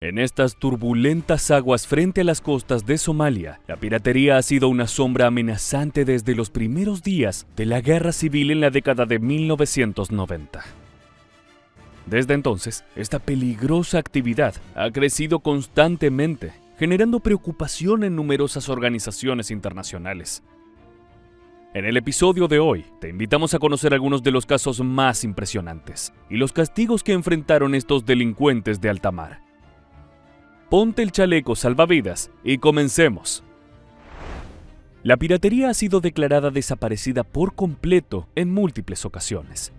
En estas turbulentas aguas frente a las costas de Somalia, la piratería ha sido una sombra amenazante desde los primeros días de la guerra civil en la década de 1990. Desde entonces, esta peligrosa actividad ha crecido constantemente, generando preocupación en numerosas organizaciones internacionales. En el episodio de hoy, te invitamos a conocer algunos de los casos más impresionantes y los castigos que enfrentaron estos delincuentes de alta mar. Ponte el chaleco salvavidas y comencemos. La piratería ha sido declarada desaparecida por completo en múltiples ocasiones.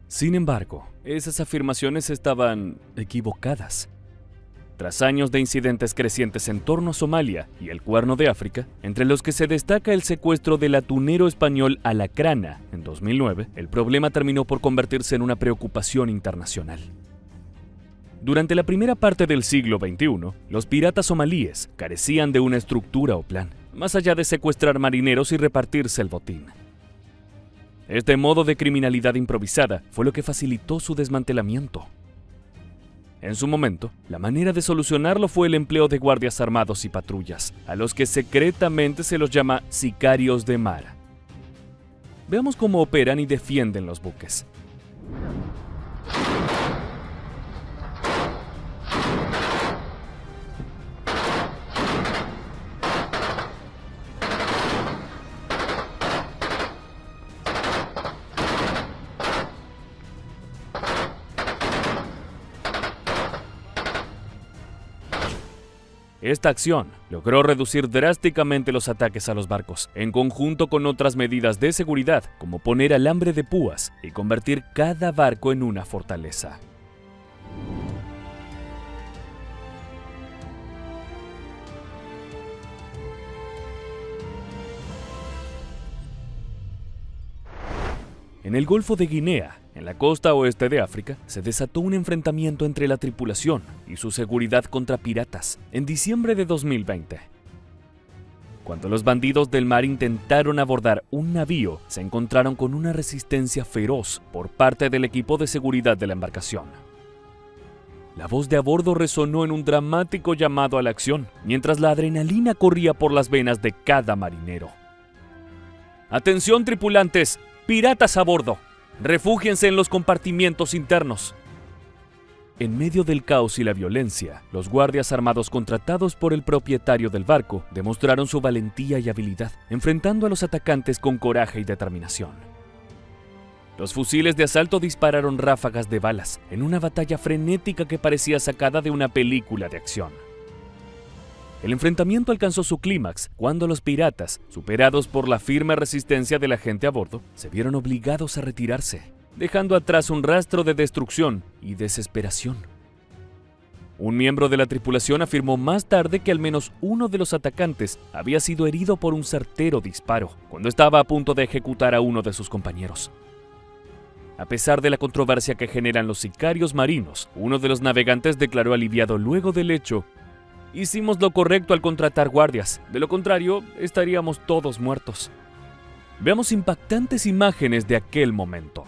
Sin embargo, esas afirmaciones estaban equivocadas. Tras años de incidentes crecientes en torno a Somalia y el Cuerno de África, entre los que se destaca el secuestro del atunero español Alacrana en 2009, el problema terminó por convertirse en una preocupación internacional. Durante la primera parte del siglo XXI, los piratas somalíes carecían de una estructura o plan, más allá de secuestrar marineros y repartirse el botín. Este modo de criminalidad improvisada fue lo que facilitó su desmantelamiento. En su momento, la manera de solucionarlo fue el empleo de guardias armados y patrullas, a los que secretamente se los llama sicarios de mar. Veamos cómo operan y defienden los buques. Esta acción logró reducir drásticamente los ataques a los barcos, en conjunto con otras medidas de seguridad, como poner alambre de púas y convertir cada barco en una fortaleza. En el Golfo de Guinea, en la costa oeste de África, se desató un enfrentamiento entre la tripulación y su seguridad contra piratas en diciembre de 2020. Cuando los bandidos del mar intentaron abordar un navío, se encontraron con una resistencia feroz por parte del equipo de seguridad de la embarcación. La voz de a bordo resonó en un dramático llamado a la acción, mientras la adrenalina corría por las venas de cada marinero. ¡Atención, tripulantes! ¡Piratas a bordo! ¡Refúgiense en los compartimientos internos! En medio del caos y la violencia, los guardias armados contratados por el propietario del barco demostraron su valentía y habilidad, enfrentando a los atacantes con coraje y determinación. Los fusiles de asalto dispararon ráfagas de balas en una batalla frenética que parecía sacada de una película de acción. El enfrentamiento alcanzó su clímax cuando los piratas, superados por la firme resistencia de la gente a bordo, se vieron obligados a retirarse, dejando atrás un rastro de destrucción y desesperación. Un miembro de la tripulación afirmó más tarde que al menos uno de los atacantes había sido herido por un certero disparo cuando estaba a punto de ejecutar a uno de sus compañeros. A pesar de la controversia que generan los sicarios marinos, uno de los navegantes declaró aliviado luego del hecho: «Hicimos lo correcto al contratar guardias, de lo contrario, estaríamos todos muertos». Veamos impactantes imágenes de aquel momento.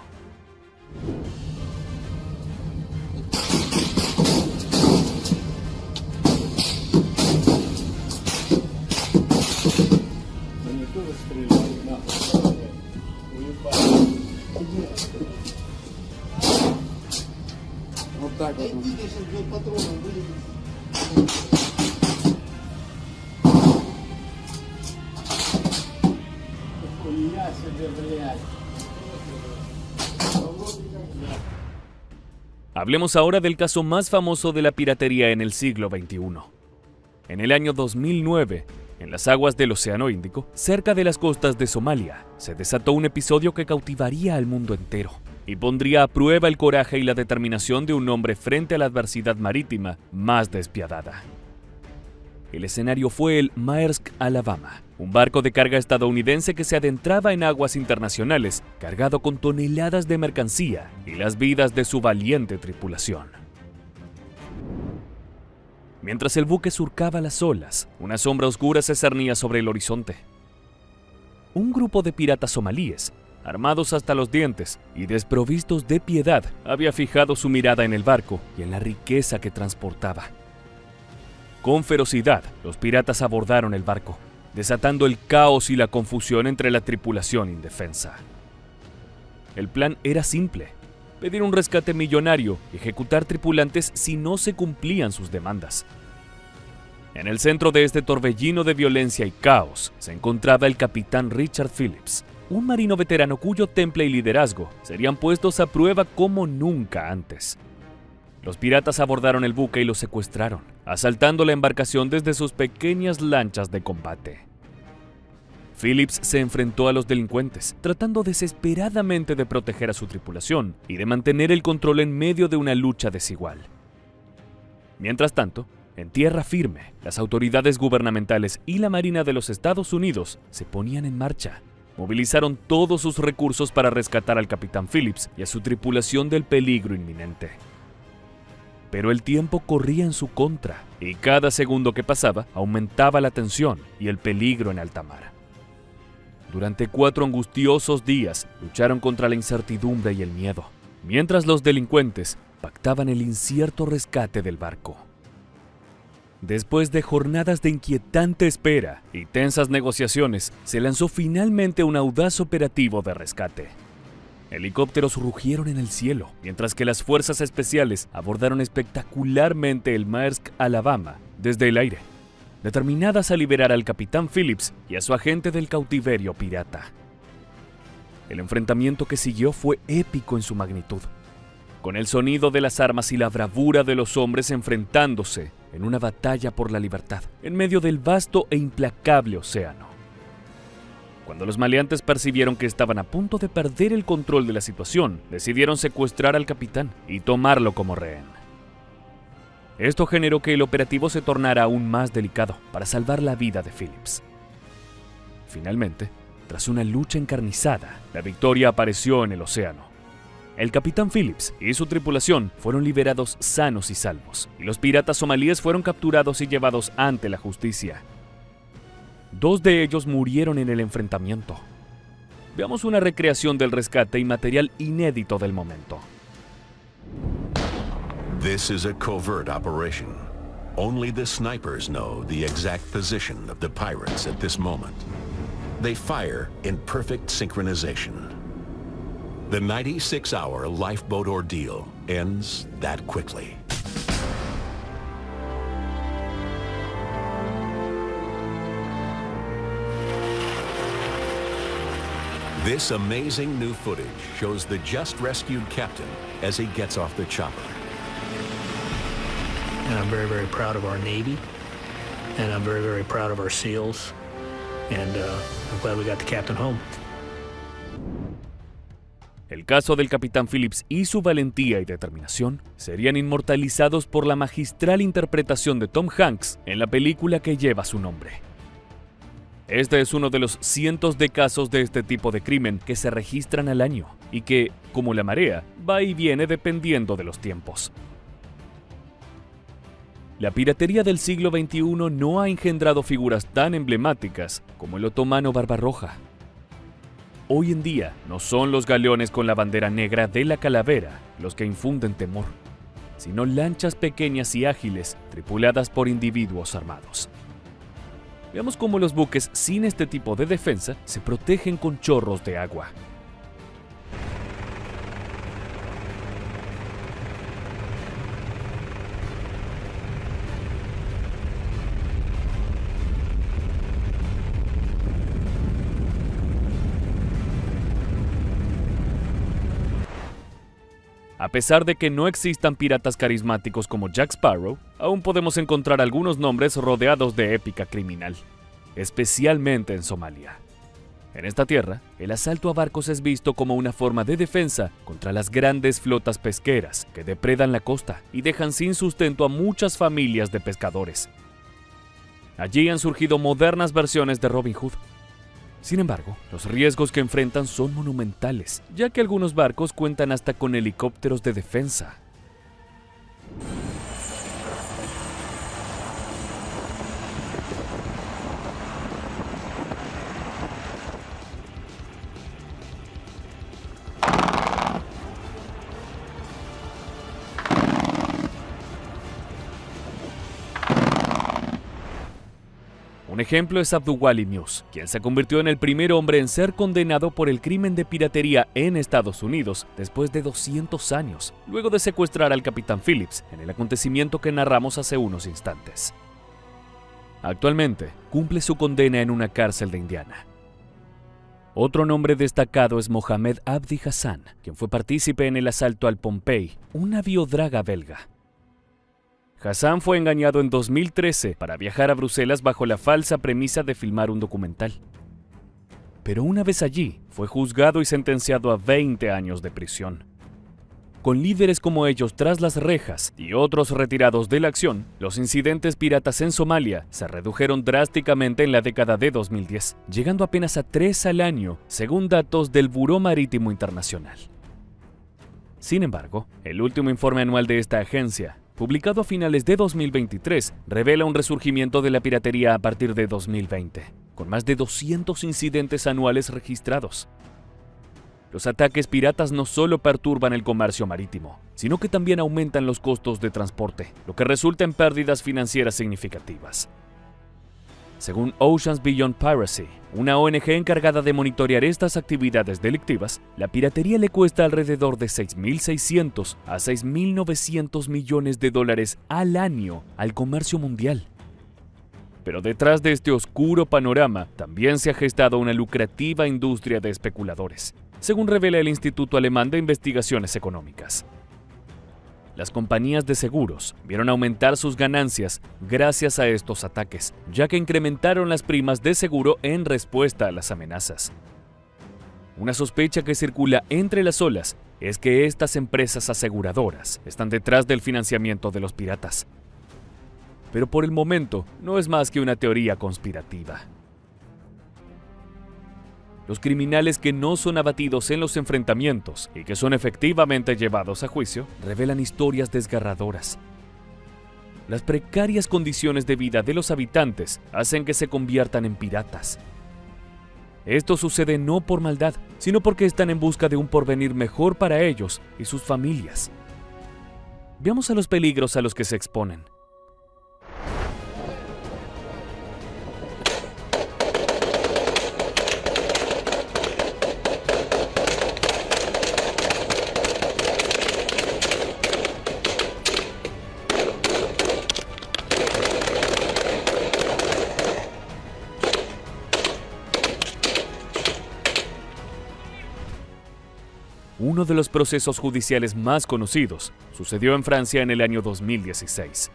Hablemos ahora del caso más famoso de la piratería en el siglo XXI. En el año 2009, en las aguas del Océano Índico, cerca de las costas de Somalia, se desató un episodio que cautivaría al mundo entero y pondría a prueba el coraje y la determinación de un hombre frente a la adversidad marítima más despiadada. El escenario fue el Maersk Alabama, un barco de carga estadounidense que se adentraba en aguas internacionales cargado con toneladas de mercancía y las vidas de su valiente tripulación. Mientras el buque surcaba las olas, una sombra oscura se cernía sobre el horizonte. Un grupo de piratas somalíes armados hasta los dientes y desprovistos de piedad, había fijado su mirada en el barco y en la riqueza que transportaba. Con ferocidad, los piratas abordaron el barco, desatando el caos y la confusión entre la tripulación indefensa. El plan era simple: pedir un rescate millonario y ejecutar tripulantes si no se cumplían sus demandas. En el centro de este torbellino de violencia y caos se encontraba el capitán Richard Phillips, un marino veterano cuyo temple y liderazgo serían puestos a prueba como nunca antes. Los piratas abordaron el buque y lo secuestraron, asaltando la embarcación desde sus pequeñas lanchas de combate. Phillips se enfrentó a los delincuentes, tratando desesperadamente de proteger a su tripulación y de mantener el control en medio de una lucha desigual. Mientras tanto, en tierra firme, las autoridades gubernamentales y la Marina de los Estados Unidos se ponían en marcha. Movilizaron todos sus recursos para rescatar al capitán Phillips y a su tripulación del peligro inminente. Pero el tiempo corría en su contra, y cada segundo que pasaba aumentaba la tensión y el peligro en alta mar. Durante 4 angustiosos días lucharon contra la incertidumbre y el miedo, mientras los delincuentes pactaban el incierto rescate del barco. Después de jornadas de inquietante espera y tensas negociaciones, se lanzó finalmente un audaz operativo de rescate. Helicópteros rugieron en el cielo, mientras que las fuerzas especiales abordaron espectacularmente el Maersk Alabama desde el aire, determinadas a liberar al capitán Phillips y a su agente del cautiverio pirata. El enfrentamiento que siguió fue épico en su magnitud, con el sonido de las armas y la bravura de los hombres enfrentándose en una batalla por la libertad, en medio del vasto e implacable océano. Cuando los maleantes percibieron que estaban a punto de perder el control de la situación, decidieron secuestrar al capitán y tomarlo como rehén. Esto generó que el operativo se tornara aún más delicado para salvar la vida de Phillips. Finalmente, tras una lucha encarnizada, la victoria apareció en el océano. El capitán Phillips y su tripulación fueron liberados sanos y salvos, y los piratas somalíes fueron capturados y llevados ante la justicia. 2 de ellos murieron en el enfrentamiento. Veamos una recreación del rescate y material inédito del momento. This is a covert operation. Only the snipers know the exact position of the pirates at this moment. They fire in perfect synchronization. The 96-hour lifeboat ordeal ends that quickly. This amazing new footage shows the just rescued captain as he gets off the chopper. And I'm very, very proud of our Navy, and I'm very, very proud of our SEALs, and I'm glad we got the captain home. El caso del capitán Phillips y su valentía y determinación serían inmortalizados por la magistral interpretación de Tom Hanks en la película que lleva su nombre. Este es uno de los cientos de casos de este tipo de crimen que se registran al año y que, como la marea, va y viene dependiendo de los tiempos. La piratería del siglo XXI no ha engendrado figuras tan emblemáticas como el otomano Barbarroja. Hoy en día no son los galeones con la bandera negra de la calavera los que infunden temor, sino lanchas pequeñas y ágiles tripuladas por individuos armados. Veamos cómo los buques sin este tipo de defensa se protegen con chorros de agua. A pesar de que no existan piratas carismáticos como Jack Sparrow, aún podemos encontrar algunos nombres rodeados de épica criminal, especialmente en Somalia. En esta tierra, el asalto a barcos es visto como una forma de defensa contra las grandes flotas pesqueras que depredan la costa y dejan sin sustento a muchas familias de pescadores. Allí han surgido modernas versiones de Robin Hood. Sin embargo, los riesgos que enfrentan son monumentales, ya que algunos barcos cuentan hasta con helicópteros de defensa. Un ejemplo es Abduwali Muse, quien se convirtió en el primer hombre en ser condenado por el crimen de piratería en Estados Unidos después de 200 años, luego de secuestrar al capitán Phillips en el acontecimiento que narramos hace unos instantes. Actualmente, cumple su condena en una cárcel de Indiana. Otro nombre destacado es Mohamed Abdi Hassan, quien fue partícipe en el asalto al Pompey, un navío draga belga. Hassan fue engañado en 2013 para viajar a Bruselas bajo la falsa premisa de filmar un documental. Pero una vez allí, fue juzgado y sentenciado a 20 años de prisión. Con líderes como ellos tras las rejas y otros retirados de la acción, los incidentes piratas en Somalia se redujeron drásticamente en la década de 2010, llegando apenas a 3 al año, según datos del Buró Marítimo Internacional. Sin embargo, el último informe anual de esta agencia, publicado a finales de 2023, revela un resurgimiento de la piratería a partir de 2020, con más de 200 incidentes anuales registrados. Los ataques piratas no solo perturban el comercio marítimo, sino que también aumentan los costos de transporte, lo que resulta en pérdidas financieras significativas. Según Oceans Beyond Piracy, una ONG encargada de monitorear estas actividades delictivas, la piratería le cuesta alrededor de 6.600 a 6.900 millones de dólares al año al comercio mundial. Pero detrás de este oscuro panorama también se ha gestado una lucrativa industria de especuladores, según revela el Instituto Alemán de Investigaciones Económicas. Las compañías de seguros vieron aumentar sus ganancias gracias a estos ataques, ya que incrementaron las primas de seguro en respuesta a las amenazas. Una sospecha que circula entre las olas es que estas empresas aseguradoras están detrás del financiamiento de los piratas. Pero por el momento no es más que una teoría conspirativa. Los criminales que no son abatidos en los enfrentamientos y que son efectivamente llevados a juicio revelan historias desgarradoras. Las precarias condiciones de vida de los habitantes hacen que se conviertan en piratas. Esto sucede no por maldad, sino porque están en busca de un porvenir mejor para ellos y sus familias. Veamos a los peligros a los que se exponen. Uno de los procesos judiciales más conocidos sucedió en Francia en el año 2016.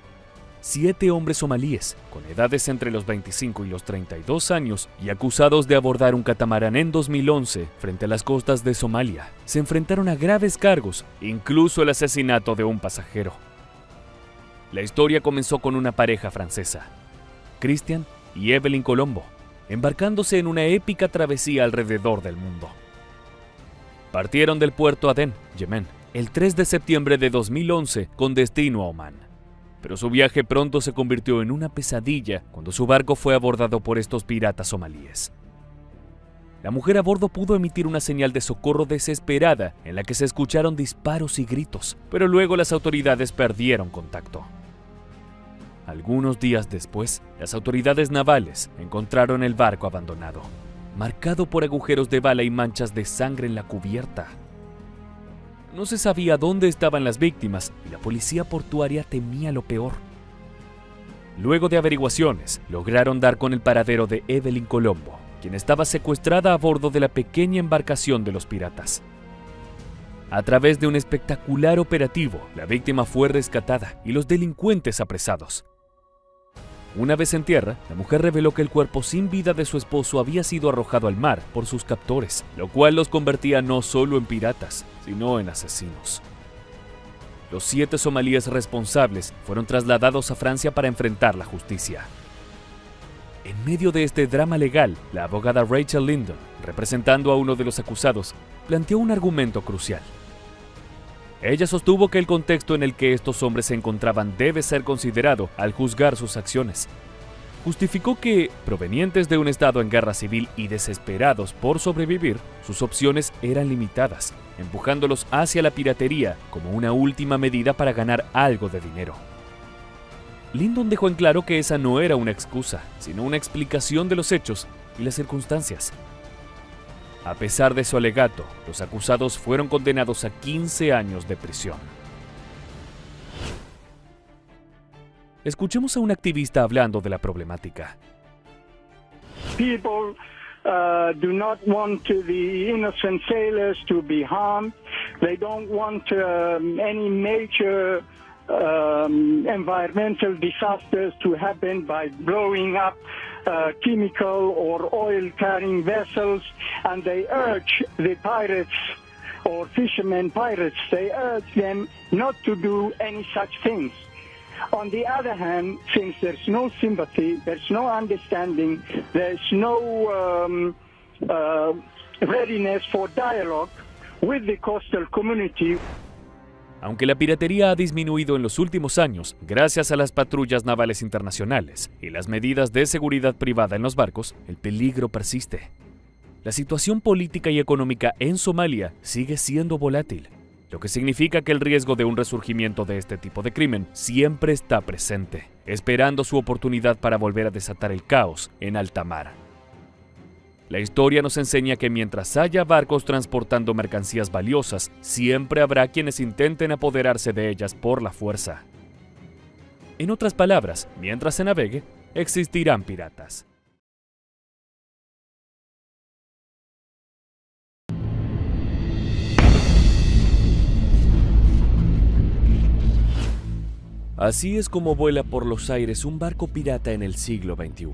7 hombres somalíes, con edades entre los 25 y los 32 años y acusados de abordar un catamarán en 2011 frente a las costas de Somalia, se enfrentaron a graves cargos, incluso el asesinato de un pasajero. La historia comenzó con una pareja francesa, Christian y Evelyn Colombo, embarcándose en una épica travesía alrededor del mundo. Partieron del puerto Adén, Yemen, el 3 de septiembre de 2011 con destino a Omán. Pero su viaje pronto se convirtió en una pesadilla cuando su barco fue abordado por estos piratas somalíes. La mujer a bordo pudo emitir una señal de socorro desesperada en la que se escucharon disparos y gritos, pero luego las autoridades perdieron contacto. Algunos días después, las autoridades navales encontraron el barco abandonado, marcado por agujeros de bala y manchas de sangre en la cubierta. No se sabía dónde estaban las víctimas y la policía portuaria temía lo peor. Luego de averiguaciones, lograron dar con el paradero de Evelyn Colombo, quien estaba secuestrada a bordo de la pequeña embarcación de los piratas. A través de un espectacular operativo, la víctima fue rescatada y los delincuentes apresados. Una vez en tierra, la mujer reveló que el cuerpo sin vida de su esposo había sido arrojado al mar por sus captores, lo cual los convertía no solo en piratas, sino en asesinos. Los 7 somalíes responsables fueron trasladados a Francia para enfrentar la justicia. En medio de este drama legal, la abogada Rachel Lindon, representando a uno de los acusados, planteó un argumento crucial. Ella sostuvo que el contexto en el que estos hombres se encontraban debe ser considerado al juzgar sus acciones. Justificó que, provenientes de un estado en guerra civil y desesperados por sobrevivir, sus opciones eran limitadas, empujándolos hacia la piratería como una última medida para ganar algo de dinero. Lyndon dejó en claro que esa no era una excusa, sino una explicación de los hechos y las circunstancias. A pesar de su alegato, los acusados fueron condenados a 15 años de prisión. Escuchemos a un activista hablando de la problemática. People do not want the innocent sailors to be harmed. They don't want any major environmental disasters to happen by blowing up chemical or oil-carrying vessels, and they urge the pirates or fishermen pirates, they urge them not to do any such things. On the other hand, since there's no sympathy, there's no understanding, there's no readiness for dialogue with the coastal community. Aunque la piratería ha disminuido en los últimos años gracias a las patrullas navales internacionales y las medidas de seguridad privada en los barcos, el peligro persiste. La situación política y económica en Somalia sigue siendo volátil, lo que significa que el riesgo de un resurgimiento de este tipo de crimen siempre está presente, esperando su oportunidad para volver a desatar el caos en alta mar. La historia nos enseña que mientras haya barcos transportando mercancías valiosas, siempre habrá quienes intenten apoderarse de ellas por la fuerza. En otras palabras, mientras se navegue, existirán piratas. Así es como vuela por los aires un barco pirata en el siglo XXI.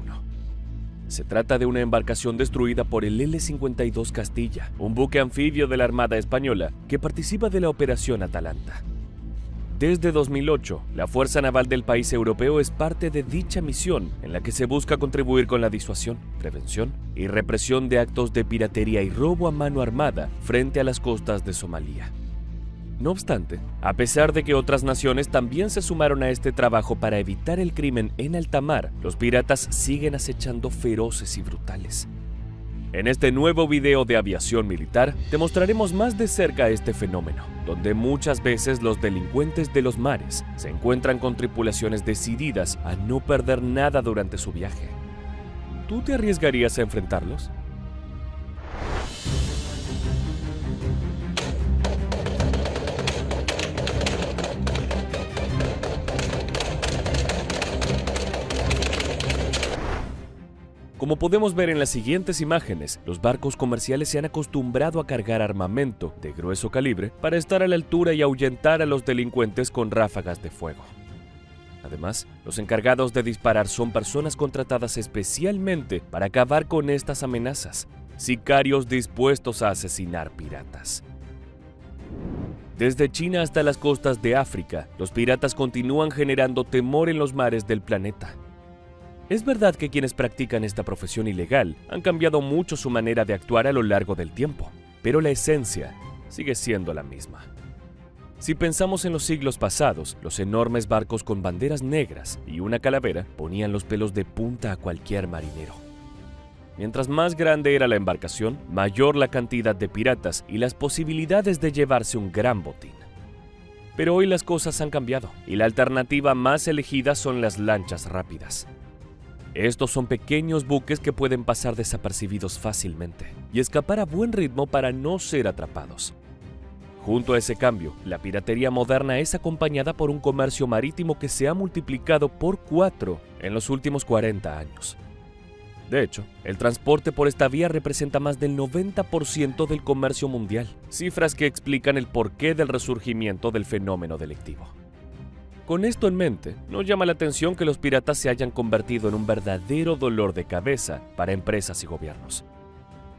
Se trata de una embarcación destruida por el L-52 Castilla, un buque anfibio de la Armada Española que participa de la Operación Atalanta. Desde 2008, la Fuerza Naval del país europeo es parte de dicha misión en la que se busca contribuir con la disuasión, prevención y represión de actos de piratería y robo a mano armada frente a las costas de Somalia. No obstante, a pesar de que otras naciones también se sumaron a este trabajo para evitar el crimen en alta mar, los piratas siguen acechando feroces y brutales. En este nuevo video de aviación militar, te mostraremos más de cerca este fenómeno, donde muchas veces los delincuentes de los mares se encuentran con tripulaciones decididas a no perder nada durante su viaje. ¿Tú te arriesgarías a enfrentarlos? Como podemos ver en las siguientes imágenes, los barcos comerciales se han acostumbrado a cargar armamento de grueso calibre para estar a la altura y ahuyentar a los delincuentes con ráfagas de fuego. Además, los encargados de disparar son personas contratadas especialmente para acabar con estas amenazas, sicarios dispuestos a asesinar piratas. Desde China hasta las costas de África, los piratas continúan generando temor en los mares del planeta. Es verdad que quienes practican esta profesión ilegal han cambiado mucho su manera de actuar a lo largo del tiempo, pero la esencia sigue siendo la misma. Si pensamos en los siglos pasados, los enormes barcos con banderas negras y una calavera ponían los pelos de punta a cualquier marinero. Mientras más grande era la embarcación, mayor la cantidad de piratas y las posibilidades de llevarse un gran botín. Pero hoy las cosas han cambiado y la alternativa más elegida son las lanchas rápidas. Estos son pequeños buques que pueden pasar desapercibidos fácilmente y escapar a buen ritmo para no ser atrapados. Junto a ese cambio, la piratería moderna es acompañada por un comercio marítimo que se ha multiplicado por 4 en los últimos 40 años. De hecho, el transporte por esta vía representa más del 90% del comercio mundial, cifras que explican el porqué del resurgimiento del fenómeno delictivo. Con esto en mente, nos llama la atención que los piratas se hayan convertido en un verdadero dolor de cabeza para empresas y gobiernos.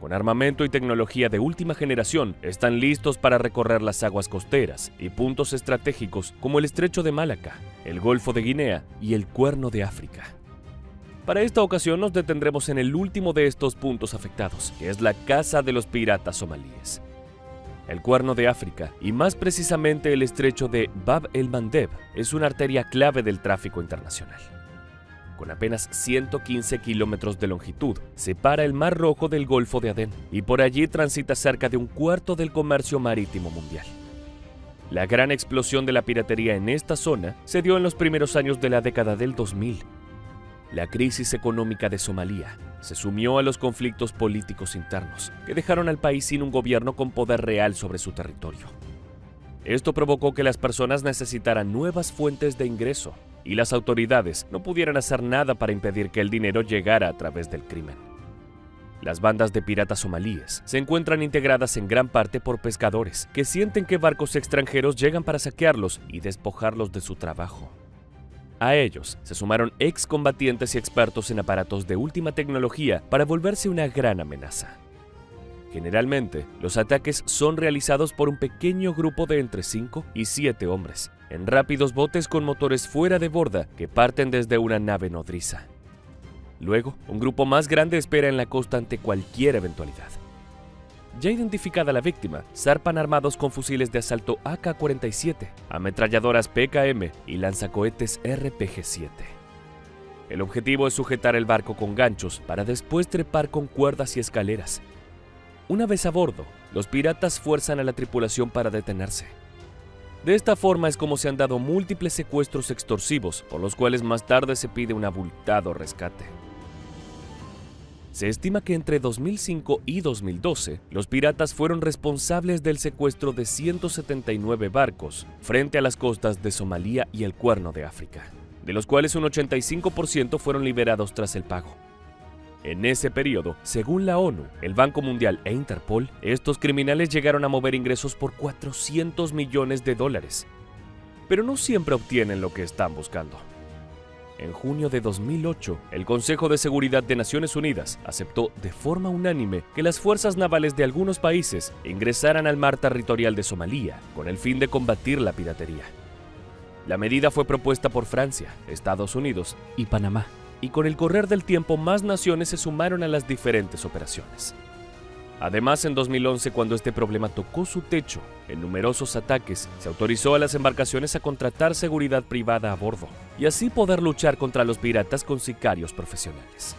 Con armamento y tecnología de última generación, están listos para recorrer las aguas costeras y puntos estratégicos como el Estrecho de Malaca, el Golfo de Guinea y el Cuerno de África. Para esta ocasión nos detendremos en el último de estos puntos afectados, que es la caza de los piratas somalíes. El Cuerno de África, y más precisamente el estrecho de Bab el-Mandeb, es una arteria clave del tráfico internacional. Con apenas 115 kilómetros de longitud, separa el Mar Rojo del Golfo de Adén, y por allí transita cerca de un cuarto del comercio marítimo mundial. La gran explosión de la piratería en esta zona se dio en los primeros años de la década del 2000. La crisis económica de Somalia se sumió a los conflictos políticos internos que dejaron al país sin un gobierno con poder real sobre su territorio. Esto provocó que las personas necesitaran nuevas fuentes de ingreso y las autoridades no pudieran hacer nada para impedir que el dinero llegara a través del crimen. Las bandas de piratas somalíes se encuentran integradas en gran parte por pescadores que sienten que barcos extranjeros llegan para saquearlos y despojarlos de su trabajo. A ellos se sumaron excombatientes y expertos en aparatos de última tecnología para volverse una gran amenaza. Generalmente, los ataques son realizados por un pequeño grupo de entre 5 y 7 hombres, en rápidos botes con motores fuera de borda que parten desde una nave nodriza. Luego, un grupo más grande espera en la costa ante cualquier eventualidad. Ya identificada la víctima, zarpan armados con fusiles de asalto AK-47, ametralladoras PKM y lanzacohetes RPG-7. El objetivo es sujetar el barco con ganchos para después trepar con cuerdas y escaleras. Una vez a bordo, los piratas fuerzan a la tripulación para detenerse. De esta forma es como se han dado múltiples secuestros extorsivos, por los cuales más tarde se pide un abultado rescate. Se estima que entre 2005 y 2012, los piratas fueron responsables del secuestro de 179 barcos frente a las costas de Somalia y el Cuerno de África, de los cuales un 85% fueron liberados tras el pago. En ese periodo, según la ONU, el Banco Mundial e Interpol, estos criminales llegaron a mover ingresos por $400 millones. Pero no siempre obtienen lo que están buscando. En junio de 2008, el Consejo de Seguridad de Naciones Unidas aceptó de forma unánime que las fuerzas navales de algunos países ingresaran al mar territorial de Somalia con el fin de combatir la piratería. La medida fue propuesta por Francia, Estados Unidos y Panamá, y con el correr del tiempo más naciones se sumaron a las diferentes operaciones. Además, en 2011, cuando este problema tocó su techo, en numerosos ataques, se autorizó a las embarcaciones a contratar seguridad privada a bordo y así poder luchar contra los piratas con sicarios profesionales.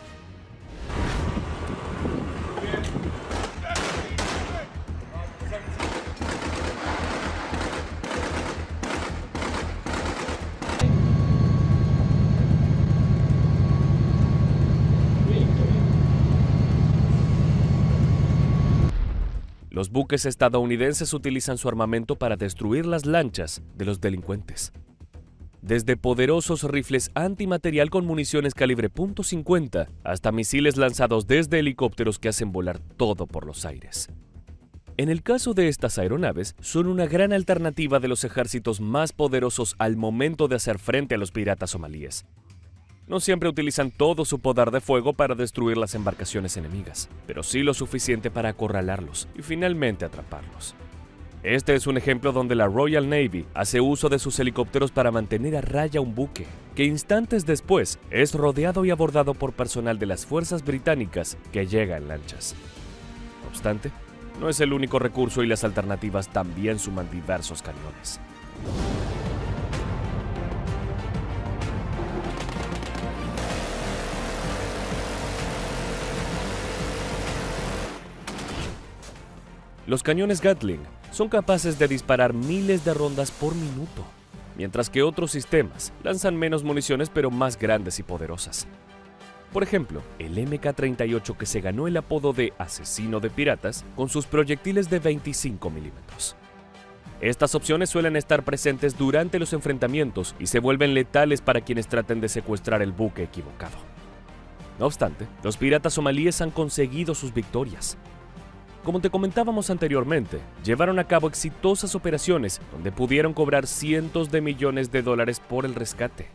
Los buques estadounidenses utilizan su armamento para destruir las lanchas de los delincuentes. Desde poderosos rifles antimaterial con municiones calibre .50 hasta misiles lanzados desde helicópteros que hacen volar todo por los aires. En el caso de estas aeronaves, son una gran alternativa de los ejércitos más poderosos al momento de hacer frente a los piratas somalíes. No siempre utilizan todo su poder de fuego para destruir las embarcaciones enemigas, pero sí lo suficiente para acorralarlos y finalmente atraparlos. Este es un ejemplo donde la Royal Navy hace uso de sus helicópteros para mantener a raya un buque, que instantes después es rodeado y abordado por personal de las fuerzas británicas que llega en lanchas. No obstante, no es el único recurso y las alternativas también suman diversos cañones. Los cañones Gatling son capaces de disparar miles de rondas por minuto, mientras que otros sistemas lanzan menos municiones pero más grandes y poderosas. Por ejemplo, el MK-38, que se ganó el apodo de asesino de piratas con sus proyectiles de 25 milímetros. Estas opciones suelen estar presentes durante los enfrentamientos y se vuelven letales para quienes traten de secuestrar el buque equivocado. No obstante, los piratas somalíes han conseguido sus victorias. Como te comentábamos anteriormente, llevaron a cabo exitosas operaciones donde pudieron cobrar cientos de millones de dólares por el rescate.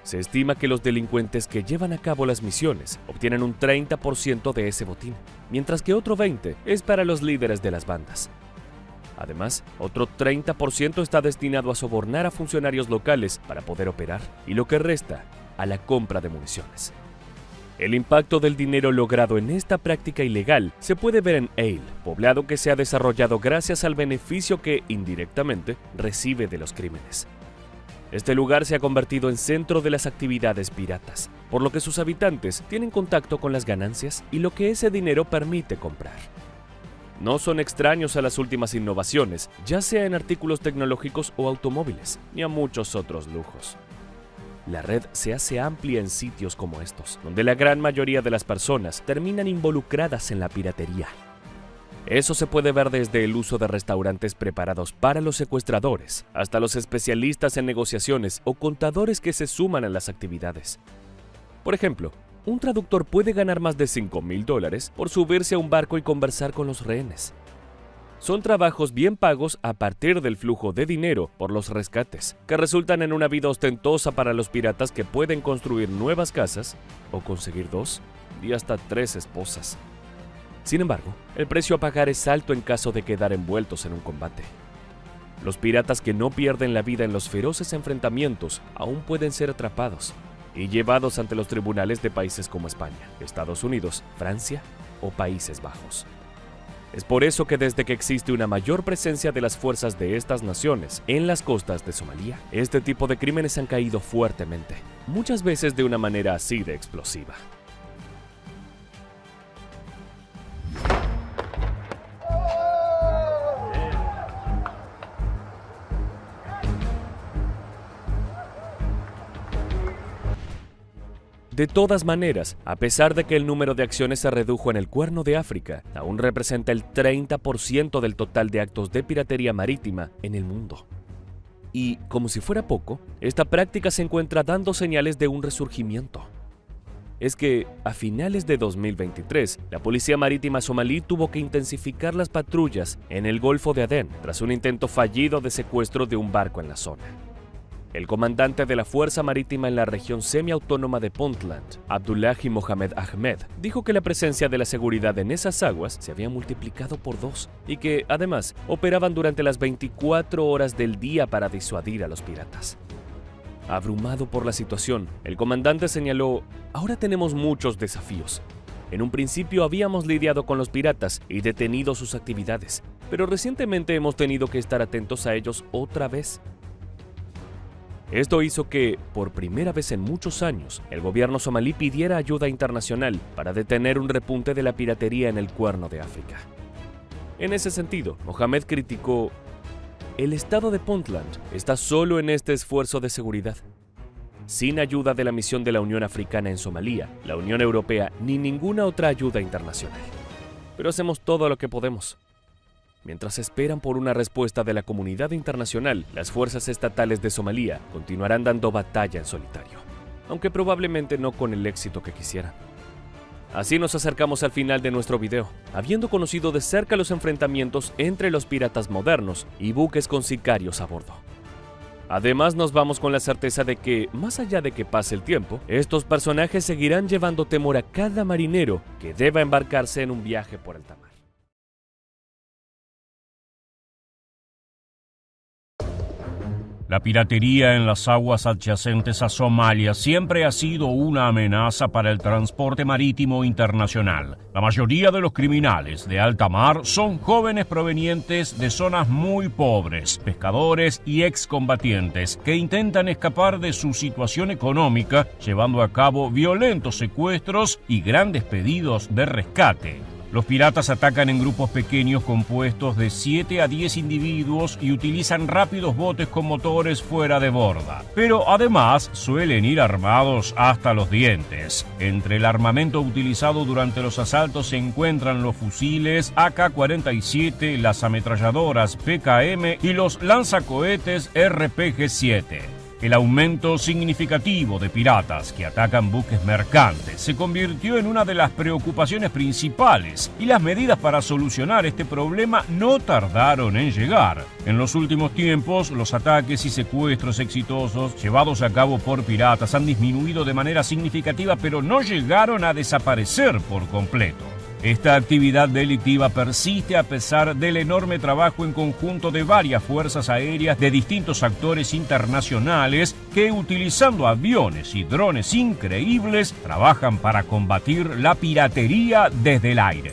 Se estima que los delincuentes que llevan a cabo las misiones obtienen un 30% de ese botín, mientras que otro 20% es para los líderes de las bandas. Además, otro 30% está destinado a sobornar a funcionarios locales para poder operar, y lo que resta a la compra de municiones. El impacto del dinero logrado en esta práctica ilegal se puede ver en Eyl, poblado que se ha desarrollado gracias al beneficio que, indirectamente, recibe de los crímenes. Este lugar se ha convertido en centro de las actividades piratas, por lo que sus habitantes tienen contacto con las ganancias y lo que ese dinero permite comprar. no son extraños a las últimas innovaciones, ya sea en artículos tecnológicos o automóviles, ni a muchos otros lujos. La red se hace amplia en sitios como estos, donde la gran mayoría de las personas terminan involucradas en la piratería. Eso se puede ver desde el uso de restaurantes preparados para los secuestradores, hasta los especialistas en negociaciones o contadores que se suman a las actividades. Por ejemplo, un traductor puede ganar más de $5,000 por subirse a un barco y conversar con los rehenes. Son trabajos bien pagos a partir del flujo de dinero por los rescates, que resultan en una vida ostentosa para los piratas que pueden construir nuevas casas o conseguir 2 y hasta 3 esposas. Sin embargo, el precio a pagar es alto en caso de quedar envueltos en un combate. Los piratas que no pierden la vida en los feroces enfrentamientos aún pueden ser atrapados y llevados ante los tribunales de países como España, Estados Unidos, Francia o Países Bajos. Es por eso que desde que existe una mayor presencia de las fuerzas de estas naciones en las costas de Somalia, este tipo de crímenes han caído fuertemente, muchas veces de una manera así de explosiva. De todas maneras, a pesar de que el número de acciones se redujo en el Cuerno de África, aún representa el 30% del total de actos de piratería marítima en el mundo. Y, como si fuera poco, esta práctica se encuentra dando señales de un resurgimiento. Es que, a finales de 2023, la Policía Marítima somalí tuvo que intensificar las patrullas en el Golfo de Adén tras un intento fallido de secuestro de un barco en la zona. El comandante de la Fuerza Marítima en la región semiautónoma de Puntland, Abdullahi Mohamed Ahmed, dijo que la presencia de la seguridad en esas aguas se había multiplicado por 2 y que, además, operaban durante las 24 horas del día para disuadir a los piratas. Abrumado por la situación, el comandante señaló: "Ahora tenemos muchos desafíos. En un principio habíamos lidiado con los piratas y detenido sus actividades, pero recientemente hemos tenido que estar atentos a ellos otra vez". Esto hizo que, por primera vez en muchos años, el gobierno somalí pidiera ayuda internacional para detener un repunte de la piratería en el Cuerno de África. En ese sentido, Mohamed criticó: "El estado de Puntland está solo en este esfuerzo de seguridad. Sin ayuda de la misión de la Unión Africana en Somalia, la Unión Europea ni ninguna otra ayuda internacional. Pero hacemos todo lo que podemos". Mientras esperan por una respuesta de la comunidad internacional, las fuerzas estatales de Somalia continuarán dando batalla en solitario, aunque probablemente no con el éxito que quisieran. Así nos acercamos al final de nuestro video, habiendo conocido de cerca los enfrentamientos entre los piratas modernos y buques con sicarios a bordo. Además, nos vamos con la certeza de que, más allá de que pase el tiempo, estos personajes seguirán llevando temor a cada marinero que deba embarcarse en un viaje por alta mar. La piratería en las aguas adyacentes a Somalia siempre ha sido una amenaza para el transporte marítimo internacional. La mayoría de los criminales de alta mar son jóvenes provenientes de zonas muy pobres, pescadores y excombatientes que intentan escapar de su situación económica, llevando a cabo violentos secuestros y grandes pedidos de rescate. Los piratas atacan en grupos pequeños compuestos de 7 a 10 individuos y utilizan rápidos botes con motores fuera de borda. Pero además suelen ir armados hasta los dientes. Entre el armamento utilizado durante los asaltos se encuentran los fusiles AK-47, las ametralladoras PKM y los lanzacohetes RPG-7. El aumento significativo de piratas que atacan buques mercantes se convirtió en una de las preocupaciones principales y las medidas para solucionar este problema no tardaron en llegar. En los últimos tiempos, los ataques y secuestros exitosos llevados a cabo por piratas han disminuido de manera significativa, pero no llegaron a desaparecer por completo. Esta actividad delictiva persiste a pesar del enorme trabajo en conjunto de varias fuerzas aéreas de distintos actores internacionales que, utilizando aviones y drones increíbles, trabajan para combatir la piratería desde el aire.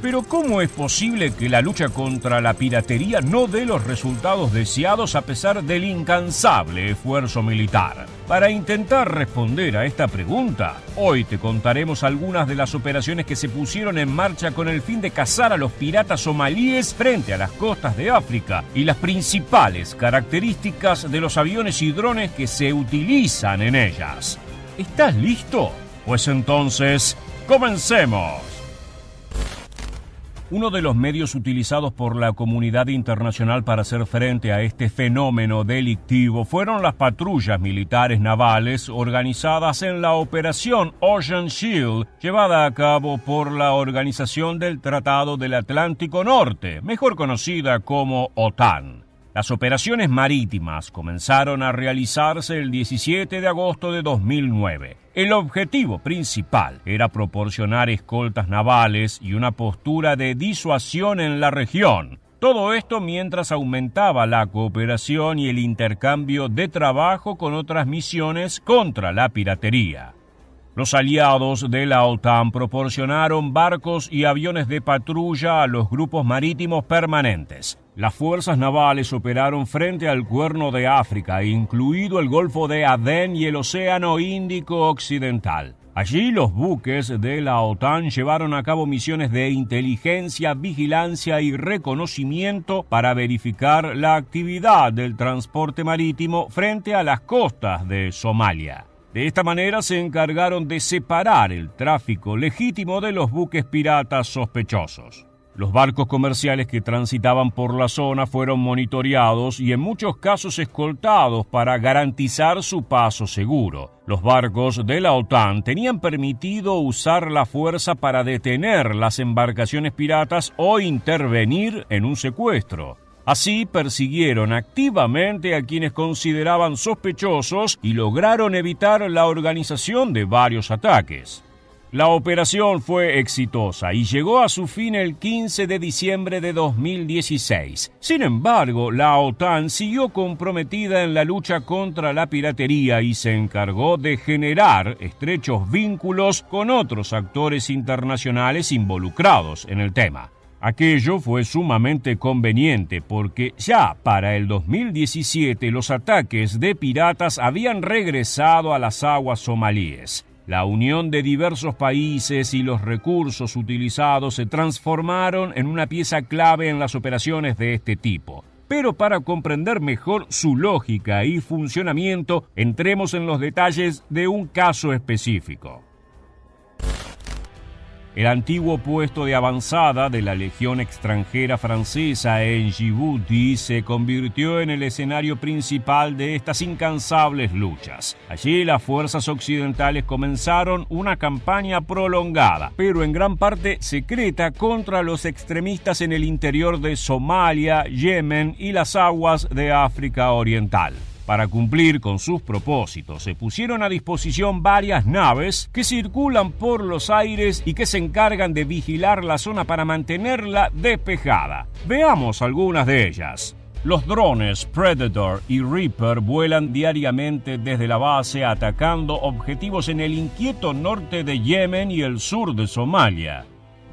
Pero ¿cómo es posible que la lucha contra la piratería no dé los resultados deseados a pesar del incansable esfuerzo militar? Para intentar responder a esta pregunta, hoy te contaremos algunas de las operaciones que se pusieron en marcha con el fin de cazar a los piratas somalíes frente a las costas de África y las principales características de los aviones y drones que se utilizan en ellas. ¿Estás listo? Pues entonces, comencemos. Uno de los medios utilizados por la comunidad internacional para hacer frente a este fenómeno delictivo fueron las patrullas militares navales organizadas en la Operación Ocean Shield, llevada a cabo por la Organización del Tratado del Atlántico Norte, mejor conocida como OTAN. Las operaciones marítimas comenzaron a realizarse el 17 de agosto de 2009. El objetivo principal era proporcionar escoltas navales y una postura de disuasión en la región. Todo esto mientras aumentaba la cooperación y el intercambio de trabajo con otras misiones contra la piratería. Los aliados de la OTAN proporcionaron barcos y aviones de patrulla a los grupos marítimos permanentes. Las fuerzas navales operaron frente al Cuerno de África, incluido el Golfo de Adén y el Océano Índico Occidental. Allí los buques de la OTAN llevaron a cabo misiones de inteligencia, vigilancia y reconocimiento para verificar la actividad del transporte marítimo frente a las costas de Somalia. De esta manera se encargaron de separar el tráfico legítimo de los buques piratas sospechosos. Los barcos comerciales que transitaban por la zona fueron monitoreados y en muchos casos escoltados para garantizar su paso seguro. Los barcos de la OTAN tenían permitido usar la fuerza para detener las embarcaciones piratas o intervenir en un secuestro. Así persiguieron activamente a quienes consideraban sospechosos y lograron evitar la organización de varios ataques. La operación fue exitosa y llegó a su fin el 15 de diciembre de 2016. Sin embargo, la OTAN siguió comprometida en la lucha contra la piratería y se encargó de generar estrechos vínculos con otros actores internacionales involucrados en el tema. Aquello fue sumamente conveniente porque ya para el 2017 los ataques de piratas habían regresado a las aguas somalíes. La unión de diversos países y los recursos utilizados se transformaron en una pieza clave en las operaciones de este tipo. Pero para comprender mejor su lógica y funcionamiento, entremos en los detalles de un caso específico. El antiguo puesto de avanzada de la Legión extranjera francesa en Djibouti se convirtió en el escenario principal de estas incansables luchas. Allí las fuerzas occidentales comenzaron una campaña prolongada, pero en gran parte secreta, contra los extremistas en el interior de Somalia, Yemen y las aguas de África Oriental. Para cumplir con sus propósitos, se pusieron a disposición varias naves que circulan por los aires y que se encargan de vigilar la zona para mantenerla despejada. Veamos algunas de ellas. Los drones Predator y Reaper vuelan diariamente desde la base atacando objetivos en el inquieto norte de Yemen y el sur de Somalia.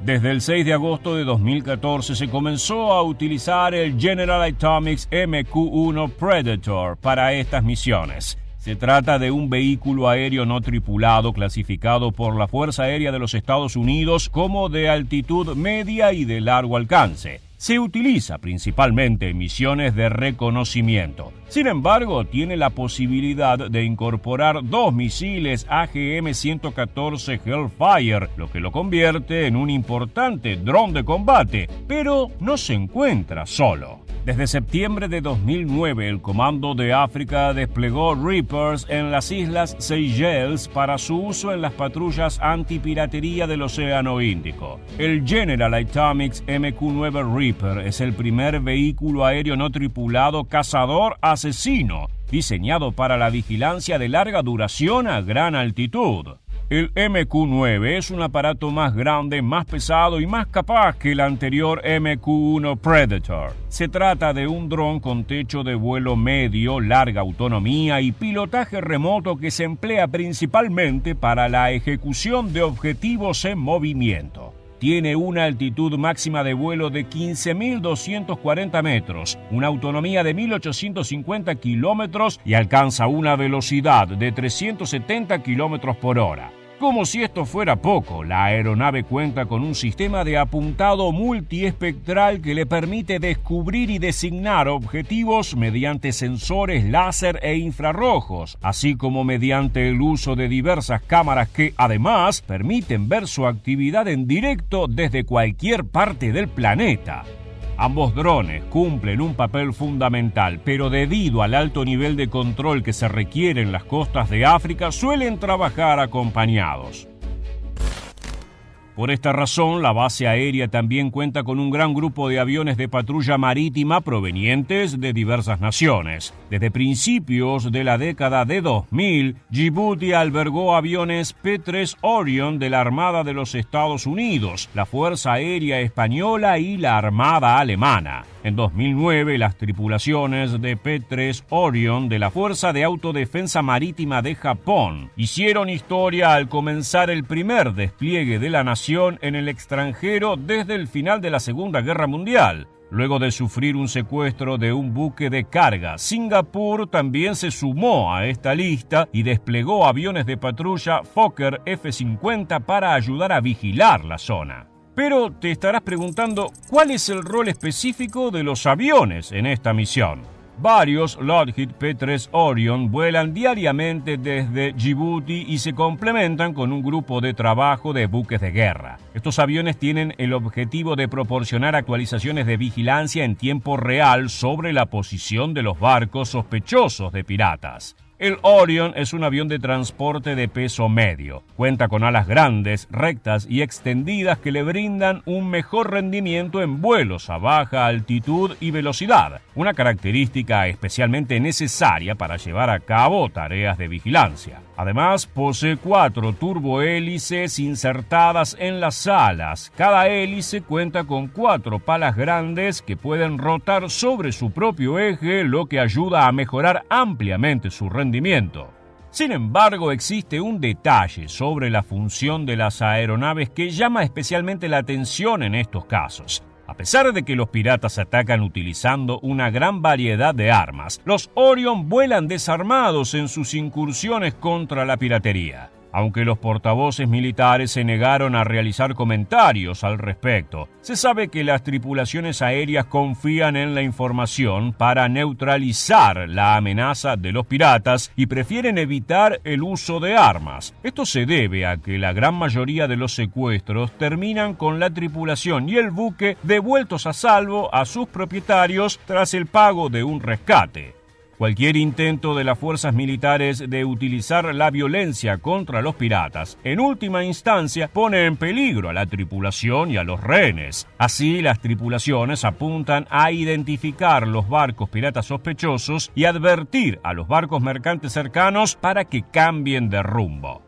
Desde el 6 de agosto de 2014 se comenzó a utilizar el General Atomics MQ-1 Predator para estas misiones. Se trata de un vehículo aéreo no tripulado clasificado por la Fuerza Aérea de los Estados Unidos como de altitud media y de largo alcance. Se utiliza principalmente en misiones de reconocimiento. Sin embargo, tiene la posibilidad de incorporar 2 misiles AGM-114 Hellfire, lo que lo convierte en un importante dron de combate, pero no se encuentra solo. Desde septiembre de 2009, el Comando de África desplegó Reapers en las Islas Seychelles para su uso en las patrullas antipiratería del Océano Índico. El General Atomics MQ-9 Reaper es el primer vehículo aéreo no tripulado cazador asesino, diseñado para la vigilancia de larga duración a gran altitud. El MQ-9 es un aparato más grande, más pesado y más capaz que el anterior MQ-1 Predator. Se trata de un dron con techo de vuelo medio, larga autonomía y pilotaje remoto que se emplea principalmente para la ejecución de objetivos en movimiento. tiene una altitud máxima de vuelo de 15.240 metros, una autonomía de 1.850 kilómetros y alcanza una velocidad de 370 kilómetros por hora. Como si esto fuera poco, la aeronave cuenta con un sistema de apuntado multiespectral que le permite descubrir y designar objetivos mediante sensores láser e infrarrojos, así como mediante el uso de diversas cámaras que, además, permiten ver su actividad en directo desde cualquier parte del planeta. Ambos drones cumplen un papel fundamental, pero debido al alto nivel de control que se requiere en las costas de África, suelen trabajar acompañados. Por esta razón, la base aérea también cuenta con un gran grupo de aviones de patrulla marítima provenientes de diversas naciones. Desde principios de la década de 2000, Djibouti albergó aviones P-3 Orion de la Armada de los Estados Unidos, la Fuerza Aérea Española y la Armada Alemana. En 2009, las tripulaciones de P-3 Orion de la Fuerza de Autodefensa Marítima de Japón hicieron historia al comenzar el primer despliegue de la nación en el extranjero desde el final de la Segunda Guerra Mundial. Luego de sufrir un secuestro de un buque de carga, Singapur también se sumó a esta lista y desplegó aviones de patrulla Fokker F-50 para ayudar a vigilar la zona. Pero te estarás preguntando, ¿cuál es el rol específico de los aviones en esta misión? Varios Lockheed P-3 Orion vuelan diariamente desde Djibouti y se complementan con un grupo de trabajo de buques de guerra. Estos aviones tienen el objetivo de proporcionar actualizaciones de vigilancia en tiempo real sobre la posición de los barcos sospechosos de piratas. El Orion es un avión de transporte de peso medio. Cuenta con alas grandes, rectas y extendidas que le brindan un mejor rendimiento en vuelos a baja altitud y velocidad, una característica especialmente necesaria para llevar a cabo tareas de vigilancia. Además, posee 4 turbohélices insertadas en las alas. Cada hélice cuenta con 4 palas grandes que pueden rotar sobre su propio eje, lo que ayuda a mejorar ampliamente su rendimiento. Sin embargo, existe un detalle sobre la función de las aeronaves que llama especialmente la atención en estos casos. A pesar de que los piratas atacan utilizando una gran variedad de armas, los Orion vuelan desarmados en sus incursiones contra la piratería. Aunque los portavoces militares se negaron a realizar comentarios al respecto, se sabe que las tripulaciones aéreas confían en la información para neutralizar la amenaza de los piratas y prefieren evitar el uso de armas. Esto se debe a que la gran mayoría de los secuestros terminan con la tripulación y el buque devueltos a salvo a sus propietarios tras el pago de un rescate. Cualquier intento de las fuerzas militares de utilizar la violencia contra los piratas, en última instancia, pone en peligro a la tripulación y a los rehenes. Así, las tripulaciones apuntan a identificar los barcos piratas sospechosos y advertir a los barcos mercantes cercanos para que cambien de rumbo.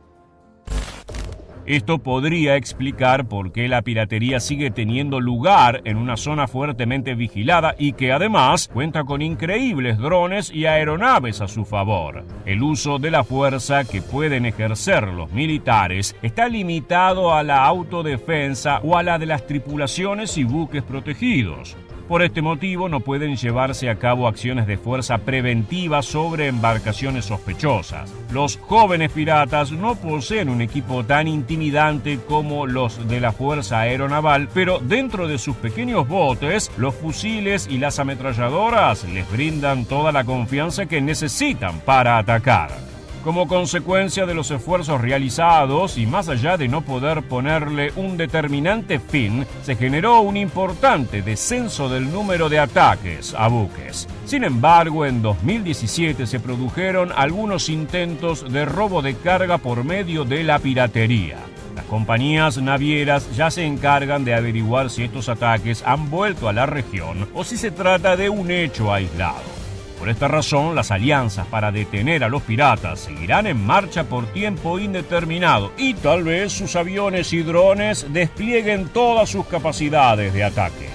Esto podría explicar por qué la piratería sigue teniendo lugar en una zona fuertemente vigilada y que además cuenta con increíbles drones y aeronaves a su favor. El uso de la fuerza que pueden ejercer los militares está limitado a la autodefensa o a la de las tripulaciones y buques protegidos. Por este motivo no pueden llevarse a cabo acciones de fuerza preventiva sobre embarcaciones sospechosas. Los jóvenes piratas no poseen un equipo tan intimidante como los de la Fuerza Aeronaval, pero dentro de sus pequeños botes, los fusiles y las ametralladoras les brindan toda la confianza que necesitan para atacar. Como consecuencia de los esfuerzos realizados y más allá de no poder ponerle un determinante fin, se generó un importante descenso del número de ataques a buques. Sin embargo, en 2017 se produjeron algunos intentos de robo de carga por medio de la piratería. Las compañías navieras ya se encargan de averiguar si estos ataques han vuelto a la región o si se trata de un hecho aislado. Por esta razón, las alianzas para detener a los piratas seguirán en marcha por tiempo indeterminado y tal vez sus aviones y drones desplieguen todas sus capacidades de ataque.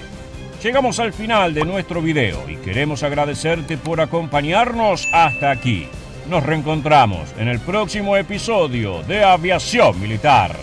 Llegamos al final de nuestro video y queremos agradecerte por acompañarnos hasta aquí. Nos reencontramos en el próximo episodio de Aviación Militar.